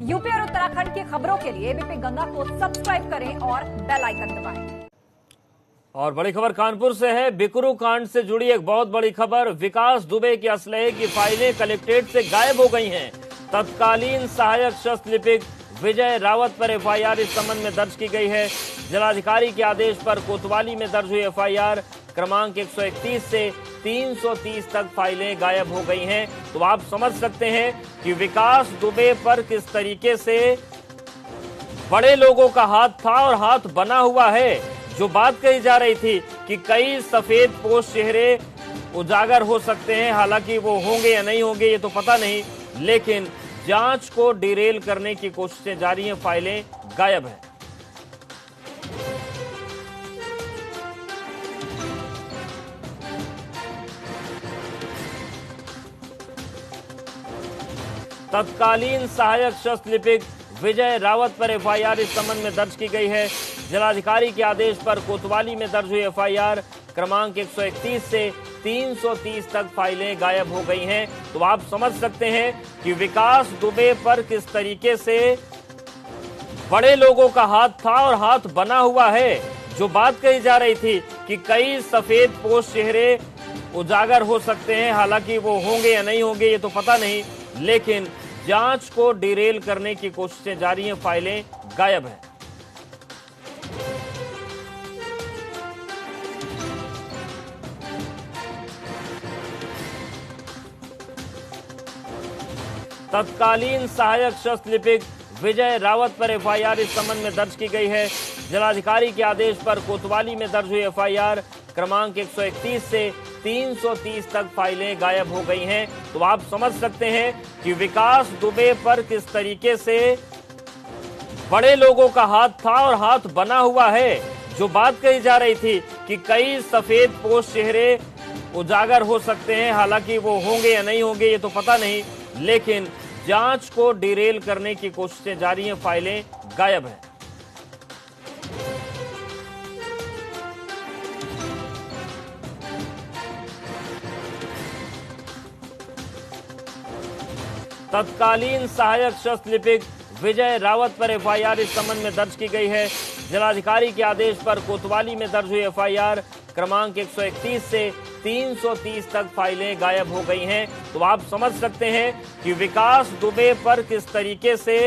UP और उत्तराखंड की खबरों के लिए एबीपी गंगा को सब्सक्राइब करें और बेल आइकन दबाएं। और बड़ी खबर कानपुर से है। बिकरू कांड से जुड़ी एक बहुत बड़ी खबर। विकास दुबे की असलहे की फाइलें कलेक्ट्रेट से गायब हो गई हैं। तत्कालीन सहायक शस्त्र लिपिक विजय रावत पर एफआईआर इस संबंध में दर्ज की गई है। जिलाधिकारी के आदेश पर कोतवाली में दर्ज हुई एफआईआर क्रमांक 131 से 330 तक फाइलें गायब हो गई हैं। तो आप समझ सकते हैं कि विकास दुबे पर किस तरीके से बड़े लोगों का हाथ था और हाथ बना हुआ है। जो बात कही जा रही थी कि कई सफेद पोश चेहरे उजागर हो सकते हैं, हालांकि वो होंगे या नहीं होंगे ये तो पता नहीं, लेकिन जांच को डिरेल करने की कोशिशें जारी हैं। फाइलें गायब हैं। तत्कालीन सहायक शस्त्र लिपिक विजय रावत पर एफआईआर इस संबंध में दर्ज की गई है। जिलाधिकारी के आदेश पर कोतवाली में दर्ज हुई एफआईआर क्रमांक 131 से 330 तक फाइलें गायब हो गई हैं। तो आप समझ सकते हैं कि विकास दुबे पर किस तरीके से बड़े लोगों का हाथ था और हाथ बना हुआ है। जो बात कही जा रही थी कि कई सफेद पोश चेहरे उजागर हो सकते हैं, हालांकि वो होंगे या नहीं होंगे ये तो पता नहीं, लेकिन जांच को डिरेल करने की कोशिशें जारी हैं। फाइलें गायब हैं। तत्कालीन सहायक शस्त्र लिपिक विजय रावत पर एफआईआर इस संबंध में दर्ज की गई है। जिलाधिकारी के आदेश पर कोतवाली में दर्ज हुई एफआईआर क्रमांक 131 से 330 तक फाइलें गायब हो गई हैं। तो आप समझ सकते हैं कि विकास दुबे पर किस तरीके से बड़े लोगों का हाथ था और हाथ बना हुआ है। जो बात कही जा रही थी कि कई सफेद पोश चेहरे उजागर हो सकते हैं, हालांकि वो होंगे या नहीं होंगे ये तो पता नहीं, लेकिन जांच को डिरेल करने की कोशिशें जारी हैं। फाइलें गायब हैं। तत्कालीन सहायक शस्त्र लिपिक विजय रावत पर एफआईआर इस संबंध में दर्ज की गई है। जिलाधिकारी के आदेश पर कोतवाली में दर्ज हुई एफआईआर क्रमांक 131 से 330 तक फाइलें गायब हो गई हैं। तो आप समझ सकते हैं कि विकास दुबे पर किस तरीके से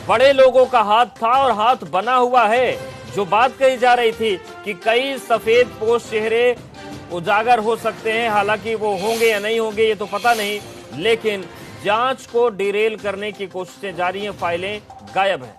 बड़े लोगों का हाथ था और हाथ बना हुआ है। जो बात कही जा रही थी कि कई सफेद पोश चेहरे उजागर हो सकते हैं, हालांकि वो होंगे या नहीं होंगे ये तो पता नहीं, लेकिन जांच को डिरेल करने की कोशिशें जारी हैं। फाइलें गायब हैं।